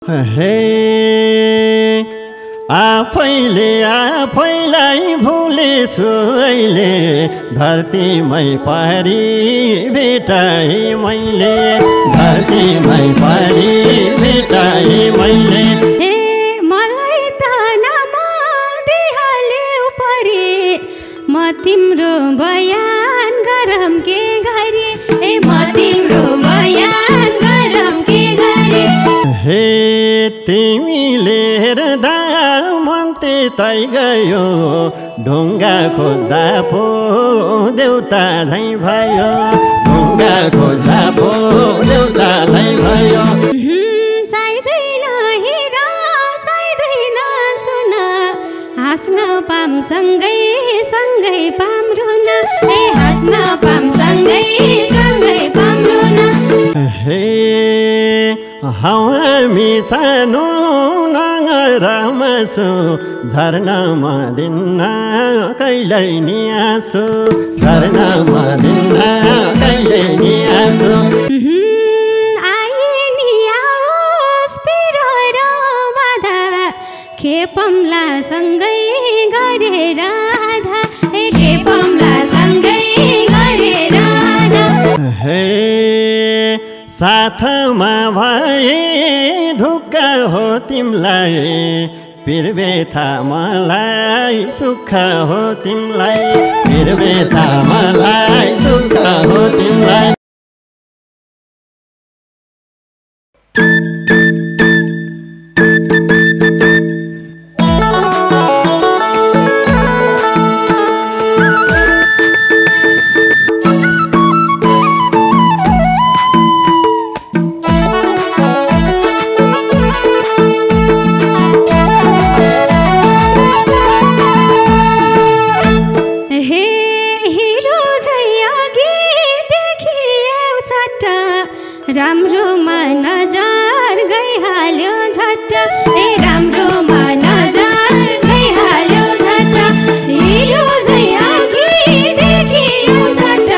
हे आफैले आफैलाई भुलेछु अहिले धरतीमै पारी भेटाए मैले धरतीमै पारी भेटाए मैले मलाई त नमदिहाल्यौ परे म तिम्रो बयान गरम के गरे म तिम्रो बयान गरम के गरे हे तिमीले हेर्दा मन त्यतै गयो ढुङ्गा खोज्दा पो देउता झैँ भयो ढुङ्गा खोज्दा पो देउता झैँ भयो चाहिँदैन हेर चाहिँदैन सुन हाँस्न पाम सँगै सँगै पाम रुन हाँस्न पाम सँगै सँगै पाम रुन हे हामी सानो नगरमासु झर्नामा दिन्न कहिल्यै नि आँसु झर्नामा दिन्न कहिल्यै नि आँसु आए नि आओस् पिरो र बाधा खेपम्ला सँगै गरेर आधा खेपम्ला सँगै गरेर आधा हे साथमा भए ढुक्क हो तिमलाई पिरबेथा मलाई सुख हो तिमलाई पिरबेथा मलाई सुख हो तिमलाई राम्रोमा नजर गइहाल्यो झट्ट राम्रोमा नजर गइहाल्यो झट्ट हिरो झै अघि देखियो झट्ट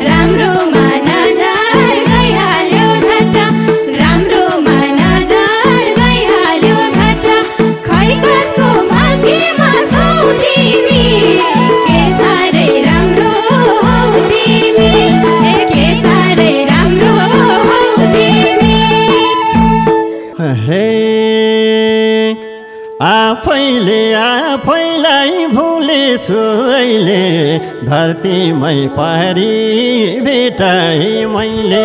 राम्रोमा नजर गइहाल्यो झट्ट राम्रोमा नजर गइहाल्यो झट्ट खै कसको भाग्यमा छौ तिमी के साह्रै राम्रो हौ तिमी के साह्रै राम्रो हे आफैले आफैलाई भुलेछु अहिले धरतीमै पारी भेटाए मैले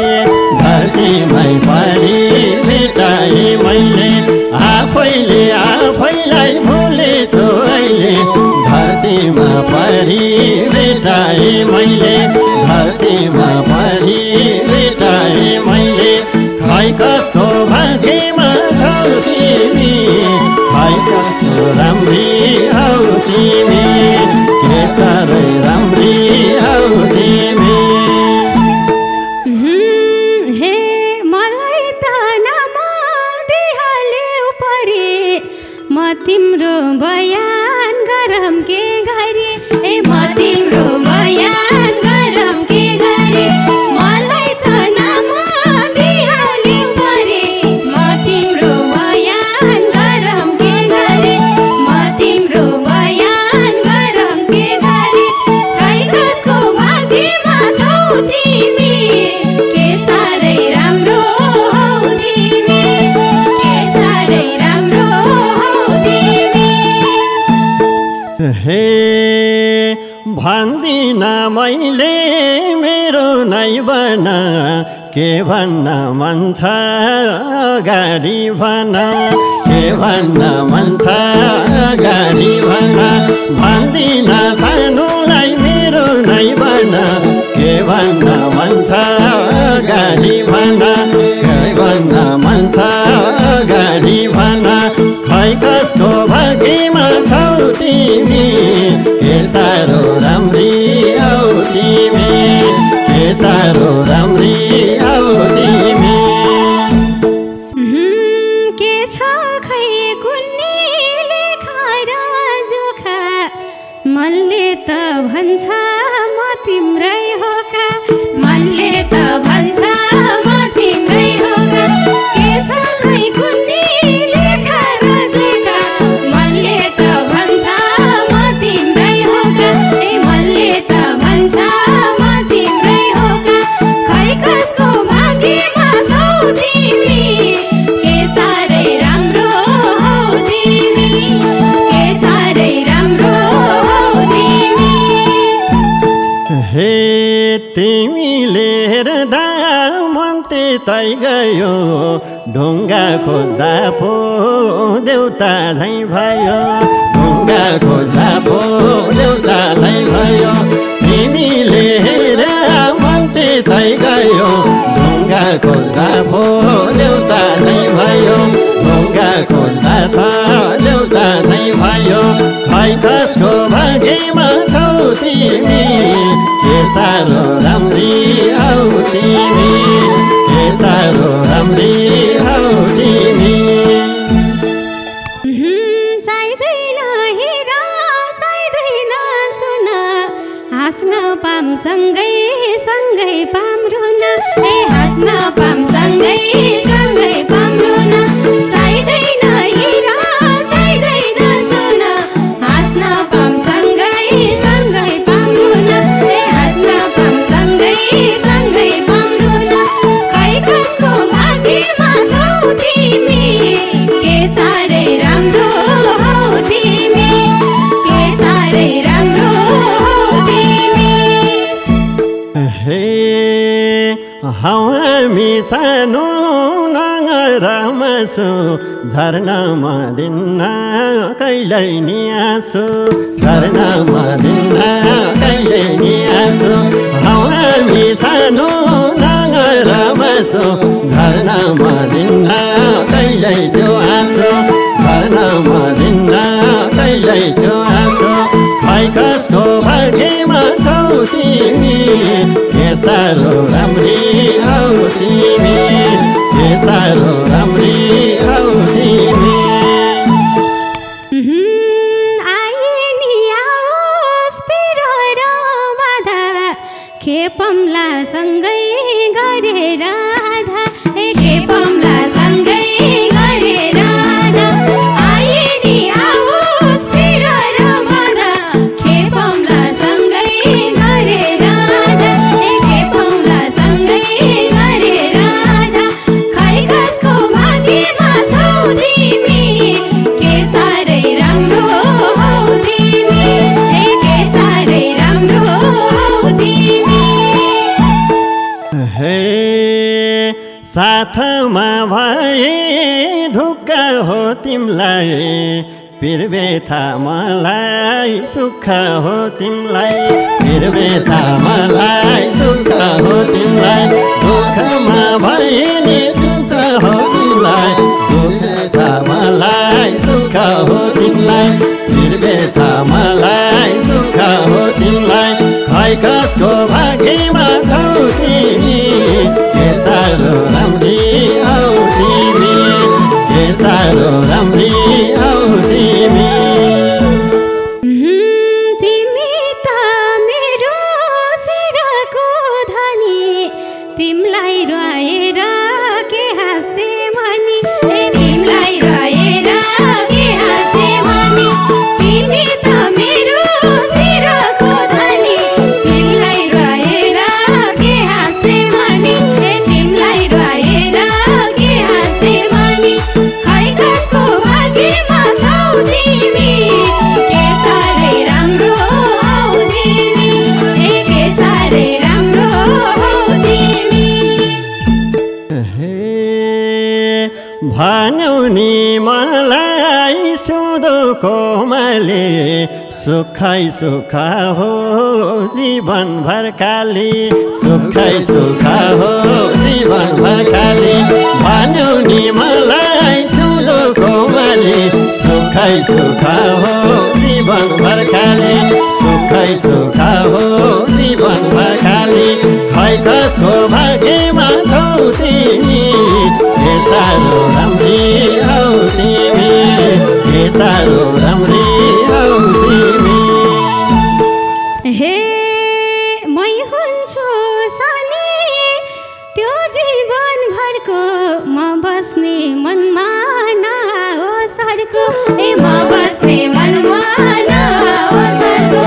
धरतीमै पारी भेटाए मैले आफैले आफैलाई भुलेछु अहिले धरतीमा पारी भेटाए मैले धरतीमा पारी भेटाए मैले खै कसको भाग्यमा छौ तिमी खै कस्तो राम्री हौ तिमी के साह्रै राम्री हौ तिमी हे मलाई त नमदिहाल्यौ परे म तिम्रो बयान गरम के गरे म तिम्रो बयान गरम के गरे मलाई त नमदिहाल्यौ परे म तिम्रो बयान गरम के गरे म तिम्रो बयान गरम के गरे खै कसको भाग्यमा छौ तिमी के साह्रै राम्रो हौ तिमी के साह्रै राम्रो हौ तिमी हे भन्दिन मैले मेरो नै बन के भन्न मन छ अगाडि भन के भन्न मन छ अगाडि भन भन्दिन सानोलाई मेरो नै बन के भन्न मन छ अगाडि भन के भन्न मन छ अगाडि भन खै कसको भाग्यमा छौ तिमी के साह्रो राम्री हौ तिमी के साह्रो राम्री हौ तिमी के छ खै कुन्नी लेखा र जोखा मनले त भन्छ म तिम्रै हो का मनले त भन्छ म तिम्रै हो का के छ खै कुन्नी उतै गयो ढुङ्गा खोज्दा पो देउता झैँ भयो ढुङ्गा खोज्दा पो देउता झैँ भयो तिमीले हेर मन त्यतै गयो ढुङ्गा खोज्दा पो देउता झैँ भयो ढुङ्गा खोज्दा त देउता झैँ भयो खै कसको भाग्यमा छौ तिमी के साह्रो राम्री हौ तिमी के साह्रो राम्री हौ तिमी चाहिँदैन हिरा चाहिँदैन सुना हाँस्न पाम सँगै सँगै पाम रुन हाँस्न पाम सँगै सँगै पाम रुन चाहिँदैन हिरा चाहिँदैन सुना हाँस्न पाम सँगै सँगै पाम रुन हाँस्न पाम सँगै सँगै पाम रुन खै कसको भाग्यमा छौ तिमी के साह्रै राम्रो हौ तिमी के साह्रै राम्रो हौ तिमी हे हामी सानो नगरमसु झर्नामा दिन्न कहिल्यै नि आँसु झर्नामा दिन्न कहिल्यै नि आँसु हामी सानो नगरमसु झर्नामा दिन्न कहिल्यै त्यो आँसु झर्नामा दिन्न कहिल्यै त्यो आँसु खै कसको भाग्यमा छौ तिमी के साह्रो राम्री हौ तिमी के साह्रो राम्री हौ तिमी आए नि आओस् पिरो र बाधा खेपम्ला सँगै गरेर आधा खेपम्ला सँगै गरेर आधा आए नि आओस् पिरो र बाधा खेपम्ला सँगै गरेर आधा खेपम्ला सँगै गरेर आधा खै कसको भाग्यमा छौ तिमी के साह्रै राम्रो हौ तिमी के साह्रै राम्रो हौ तिमी हे साथमा भए ढुक्क हो तिमलाई पिरबेथा मलाई सुख हो तिमलाई पिरबेथा मलाई सुख हो तिमलाई दुःखमा भए नि दुःख हो तिमलाई दुःखमा मलाई सुख हो तिमलाई पिरबेथा मलाई सुख हो तिमलाई खै कसको भाग्यमा छौ तिमी के साह्रो राम्री हौ तिमी के साह्रो राम्री हौ तिमी तिमी त मेरो शिरको धनी तिमलाई रोएर के हाँस्थे मनी तिमलाई रोएर के हाँस्थे मनी तिमी त मेरो शिरको धनी तिमलाई रोएर के हाँस्थे मनी तिमलाई रोएर के हाँस्थे मनी खै कसको भाग्यमा छौ तिमी के साह्रै राम्रो हौ तिमी के साह्रै राम्रो हौ तिमी हे भन्यौ नि मलाई सुधो कोमले सुखै सुख हो जीवनभर काली सुखै सुख हो जीवनभर काली भन्यौ नि मलाई सुधो कोमले सुखै सुख हो जीवनभर काली सुखै सुख हो जीवनभर काली खै कसको भाग्यमा छौ तिमी के साह्रो राम्री हौ तिमी के साह्रो राम्री हौ तिमी हे मै हुन्छु सानी त्यो जीवनभरको म बस्ने मनमा नआओस् अर्को म बस्ने मनमा नआओस् अर्को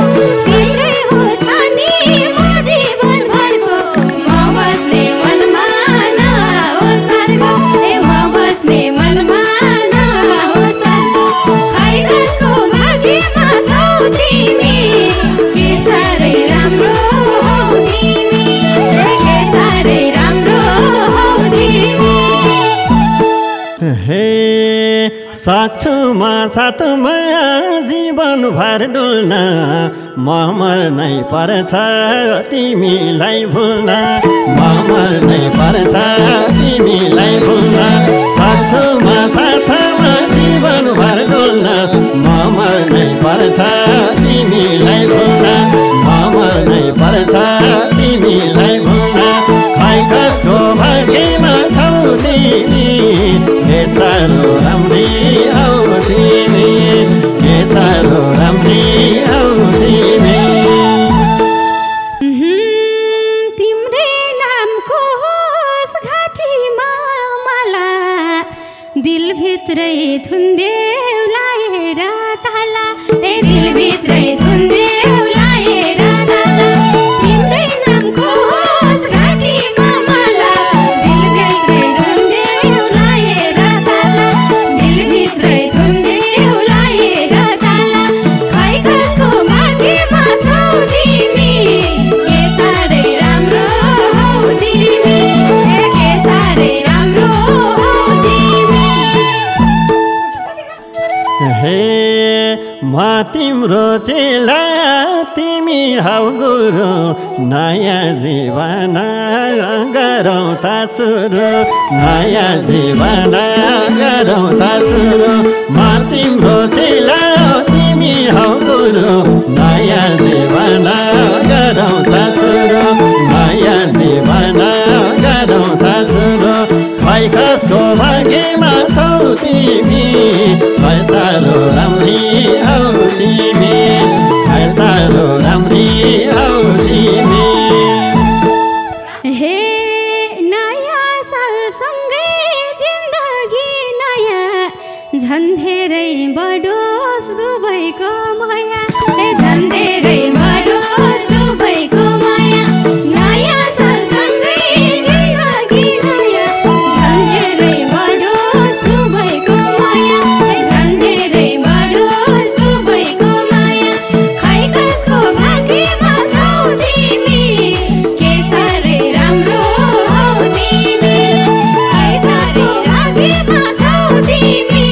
तिम्रै हो सानी म जीवनभरको म बस्ने मनमा नआओस् अर्को म बस्ने मनमा सक्छु म साथमा जीवनभर डुल्न म मर्नै पर्छ तिमीलाई भुल्न म मर्नै पर्छ तिमीलाई भुल्न सक्छु म साथमा जीवनभर डुल्न म मर्नै पर्छ तिमीलाई भुल्न म मर्नै पर्छ तिमीलाई भुल्न खै कसको भाग्यमा छौ तिमी के साह्रो राम्री औ तिमी के साह्रो राम्री औ तिमी तिम्रै नामको होस् घाँटीमा मला दिलभित्रै थुन्देऊ लाएर ताला ए दिलभित्रै थुन्देऊ लाएर ताला तिम्रै नामको होस् घाँटीमा मला दिलभित्रै थुन्देऊ लाएर ताला दिलभित्रै थुन्देऊ लाएर ताला खै कसको भाग्यमा छौ तिमी के साह्रै राम्रो हौ तिमी के साह्रै राम्रो हौ तिमी हे म तिम्रो चेला तिमी हौ गुरु नयाँ जीवन गरौँ त सुरु नयाँ जीवन गरौँ त सुरु म तिम्रो चेला तिमी हौ गुरु नयाँ जीवन गरौँ त सुरु नयाँ जीवन गरौँ त सुरु खै कसको भाग्यमा छौ तिमी खै साह्रो राम्री हौ तिमी खै साह्रो राम्री हौ तिमी हे नयाँ सालसँगै जिन्दगी नयाँ झन् धेरै बढोस् दुबैको माया झन् धेरै बढोस् दुबैको माया नयाँ सालसँगै जिन्दगी नयाँ झन् धेरै बढोस् दुबैको माया झन् धेरै बढोस् दुबैको माया खै कसको भाग्यमा छौ तिमी के साह्रै राम्रो हौ तिमी खै कसको भाग्यमा छौ तिमी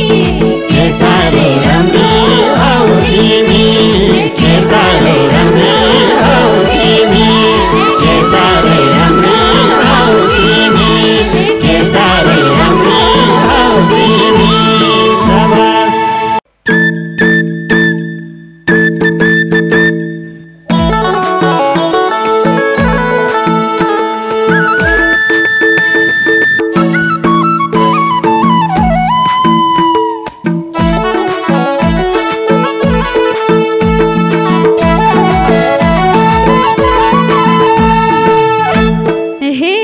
के साह्रै राम्रो हौ तिमी के साह्रै राम्री हौ तिमी के साह्रै राम्री हौ तिमी के साह्रै राम्री हौ तिमी शाबास हे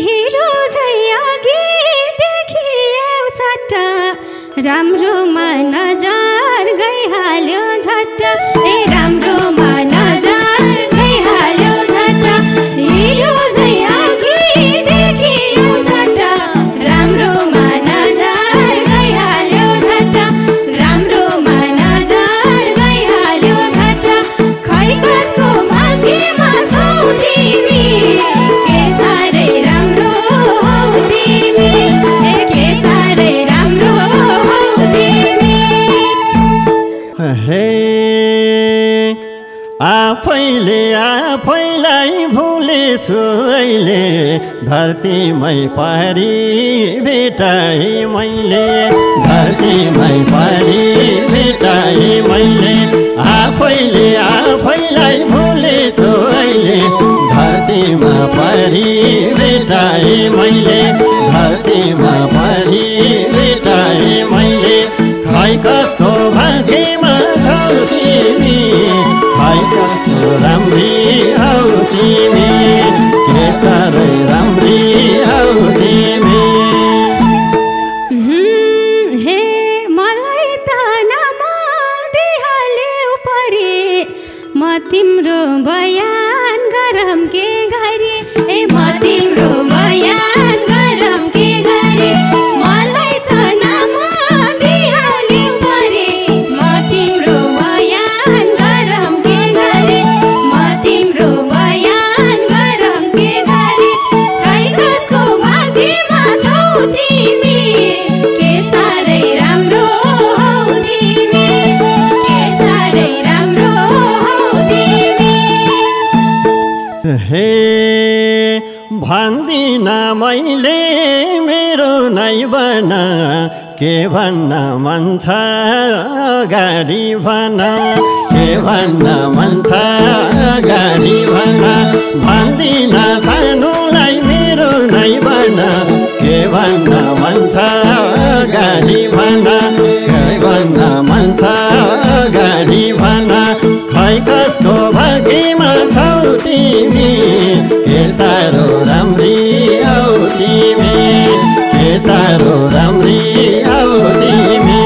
हिरो झै अघि देखिएउ छट्ट राम्रोमा नजर गइहाल्यो झट्ट ए राम्रोमा नजर गइहाल्यो झट्ट हिरो झै अघि देखिएउ छट्ट राम्रोमा नजर गइहाल्यो झट्ट राम्रोमा नजर गइहाल्यो झट्ट खै कसको भाग्यमा छौ तिमी के साह्रै राम्रो हौ तिमी के साह्रै राम्रो हौ तिमी हे आफैले आफैलाई भुलेछु अहिले धरतीमै पारी भेटाएँ मैले धरतीमै पारी भेटाएँ मैले आफैले आफैलाई भुलेछु अहिले धरतीमा पारी भेटाएँ मैले धरतीमा पारी भेटाएँ मैले खै कसको भाग्यमा छौ तिमी खै कसको राम्री हौ तिमी के साह्रै राम्री हौ तिमी हे मलाई त नमादिहाल्यौ परे म तिम्रो बयान गरम के गरे ए म तिम्रो बयान गरम के गरे मलाई त नमादिहाल्यौ परे म तिम्रो बयान गरम के गरे म तिम्रो बयान गरम के गरे खै कसको भाग्यमा छौ तिमी के साह्रै के भन्न मन छ अगाडि भन के भन्न मन छ अगाडि भन भन्दिन सानोलाई मेरो नै भन के भन्न मन छ अगाडि भन के भन्न मन छ अगाडि भन खै कसको भाग्यमा छौ तिमी के साह्रो राम्री औ तिमी के साह्रो राम्री औ तिमी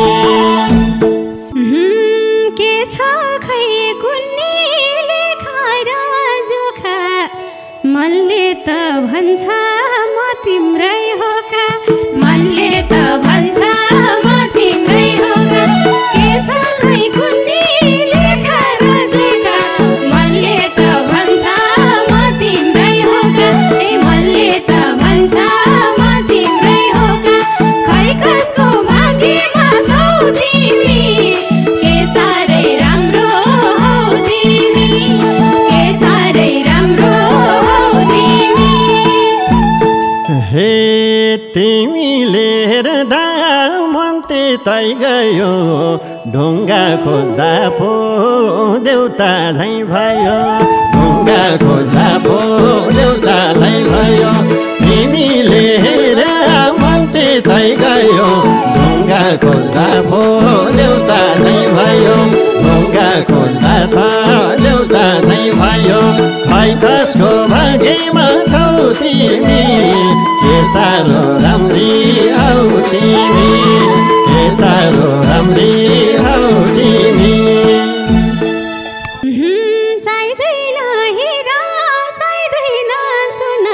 के छ खै कुन्नी लेखा र जोखा मनले त भन्छ म तिम्रै हो का मनले त भन्छ म तिम्रै हो का के छ खै कुन्नी लेखा र जोखा मनले त भन्छ म तिम्रै हो का ए मनले त भन्छ म तिम्रै हो का खै कसको भाग्यमा छौ तिमी के साह्रै राम्रो हौ तिमी के साह्रै राम्रो हौ तिमी हे तिमीले हेर्दा मन त्यतै गयो ढुङ्गा खोज्दा पो देउता झैँ भयो ढुङ्गा खोज्दा पो देउता झैँ भयो तिमीले हेर्दा मन त्यतै गयो ढुङ्गा खोज्दा पो देउता झैँ भयो ढुङ्गा खोज्दा त देउता झैँ भयो खै कसको भाग्यमा छौ तिमी के साह्रो राम्री औ तिमी के साह्रो राम्री औ तिमी चाहिँदैन हिरा चाहिँदैन सुन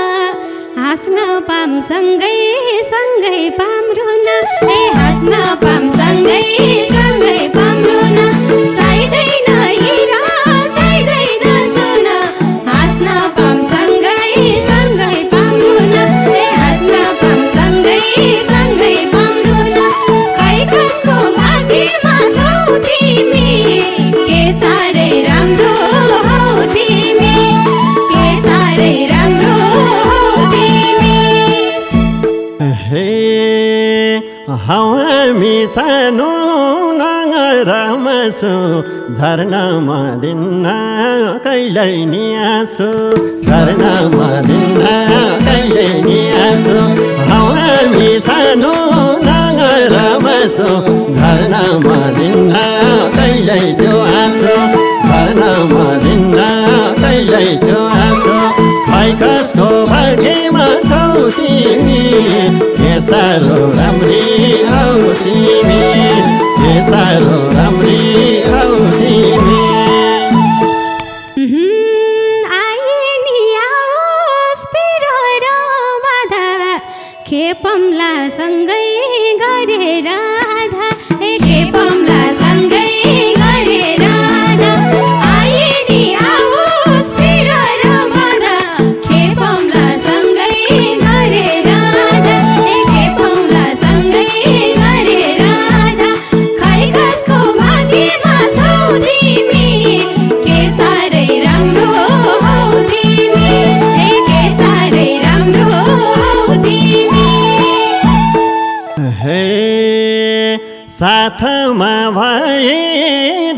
हाँस्न पाम सँगै सँगै पाम रुन ए हाँस्न पाम सँगै सँगै पाम रुन चाहिँदैन हिरा चाहिँदैन सुन हाँस्न पाम सँगै सँगै पाम रुन ए हाँस्न पाम सँगै सँगै पाम रुन खै कसको भाग्यमा छौ तिमी के साह्रै राम्रो हौ तिमी के साह्रै राम्रो हौ तिमी हे हामी सानो नगरमसु झर्नामा दिन्न कहिल्यै नि आँसु झर्नामा दिन्न कहिल्यै नि आँसु हामी सानो नगरमसु झर्नामा दिन्न कहिल्यै त्यो आँसु झर्नामा दिन्न कहिल्यै त्यो आँसु खै कसको भाग्यमा छौ तिमी के साह्रो राम्री औ तिमी के साह्रो राम्री औ तिमी आइनी आओस् पिरो र बाधा खेपम्ला सँगै गरेर आधा ए खेपम्ला सँगै गरेर आधा आइनी आओस् पिरो र बाधा खेपम्ला सँगै गरेर आधा ए खेपम्ला सँगै गरेर आधा खै कसको भाग्यमा छौ तिमी के साह्रै राम्रो हौ तिमी ए के साह्रै राम्रो हौ तिमी हे साथमा भए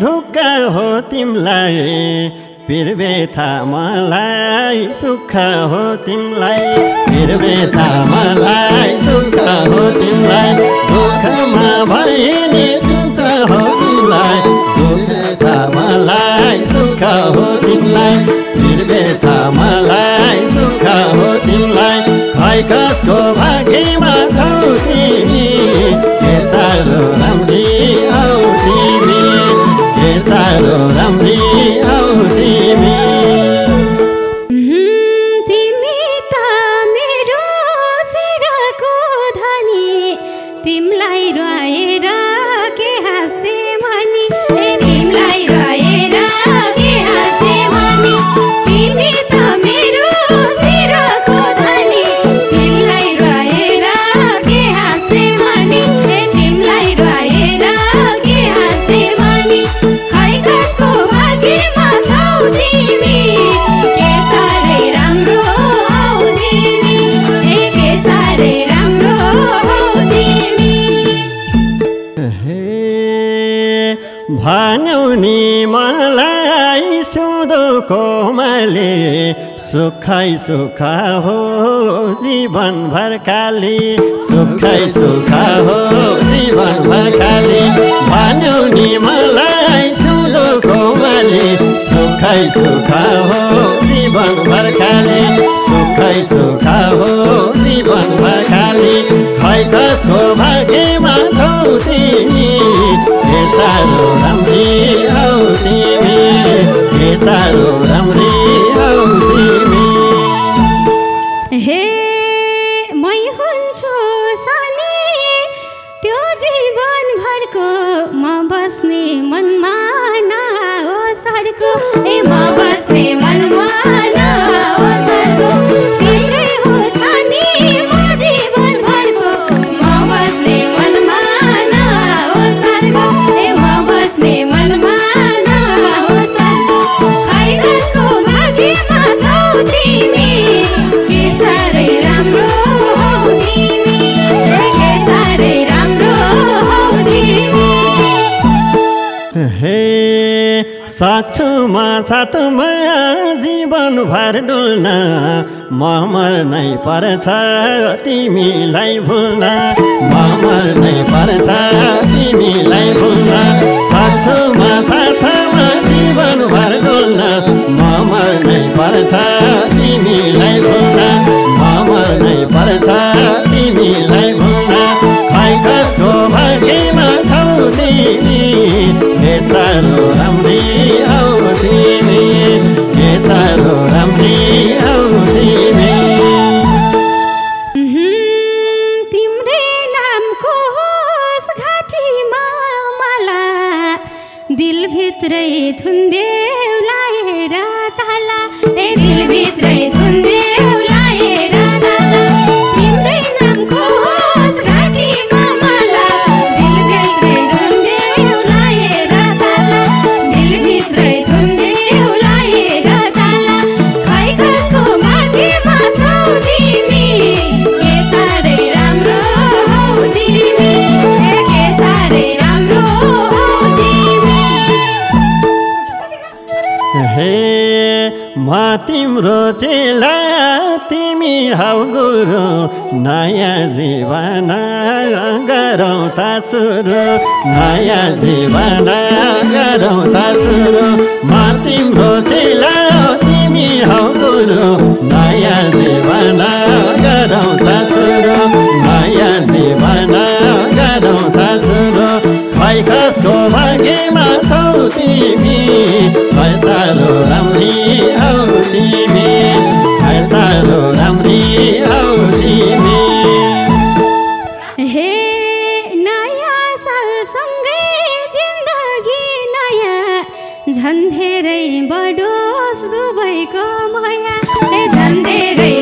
ढुक्क हो तिमलाई पिरबेथा मलाई सुख हो तिमलाई पिरबेथा मलाई सुख हो तिमलाई दुःखमा भए नि तुच्छ हो तिमलाई दुःखमा मलाई सुख हो तिमलाई पिरबेथा मलाई सुख हो तिमलाई खै कसको भाग्यमा छौ तिमी के साह्रो राम्री औ तिमी के साह्रो राम्री औ तिमी तिमी त मेरो शिरको धनी तिमलाई रोएर के हाँस्थे भनी ए तिमलाई रोएर के हाँस्थे भनी तिमी त मेरो शिरको धनी तिमलाई रोएर के हाँस्थे भनी ए तिमलाई रोएर भन्यौ नि मलाई सुधो कोमले सुखै सुख हो जीवनभर खाली सुखै सुख हो जीवनभर खाली भन्यौ नि मलाई सुधो कोमले सुखै सुख हो जीवनभर खाली सुखै सुख हो जीवनभर खाली खै कसको भाग्यमा छौ तिमी के साह्रो राम्री हौ तिमी के साह्रो राम्री हौ तिमी हे मै हुन्छु सानी त्यो जीवनभरको म बस्ने मनमा नहोसरको ए म बस्ने मनमा नहोसरको तिम्रै हो सानी म जीवनभरको म बस्ने मनमा नहोसरको ए म बस्ने मनमा नहोसरको खै कसको भाग्यमा छौ तिमी के साह्रै राम्रो हौ तिमी के साह्रै राम्रो हौ तिमी हे सक्छु म साथमा जीवनभर डुल्न म मर्नै पर्छ तिमीलाई भुल्न म मर्नै पर्छ तिमीलाई भुल्न सक्छु म साथमा जीवनभर डुल्न म मर्नै पर्छ तिमीलाई भुल्न म मर्नै पर्छ तिमीलाई भुल्न खै कसको भाग्यमा छौ तिमी के साह्रो राम्री हौ तिमी के साह्रो राम्री हौ तिमी तिम्रै नामको होस् घाँटीमा माला दिलभित्रै थुन्देऊ लाएर ताला ए दिलभित्रै थुन्देऊ लाएर ताला तिम्रै नामको होस् घाँटीमा माला दिलभित्रै थुन्देऊ लाएर ताला दिलभित्रै थुन्देऊ लाएर ताला खै कसको भाग्यमा छौ तिमी के साह्रै राम्रो हौ तिमी के साह्रै राम्रो हौ तिमी हे म तिम्रो चेला तिमी हौ गुरु नयाँ जीवन गरौँ त सुरु नयाँ जीवन गरौँ त सुरु म तिम्रो चेला तिमी हौ गुरु नयाँ जीवन गरौँ त सुरु नयाँ जीवन गरौँ त सुरु खै कसको भाग्यमा छौ तिमी खै साह्रो राम्री हौ तिमी खै साह्रो राम्री हौ तिमी हे नयाँ सालसँगै जिन्दगी नयाँ झन् धेरै बढोस् दुवैको माया झन् धेरै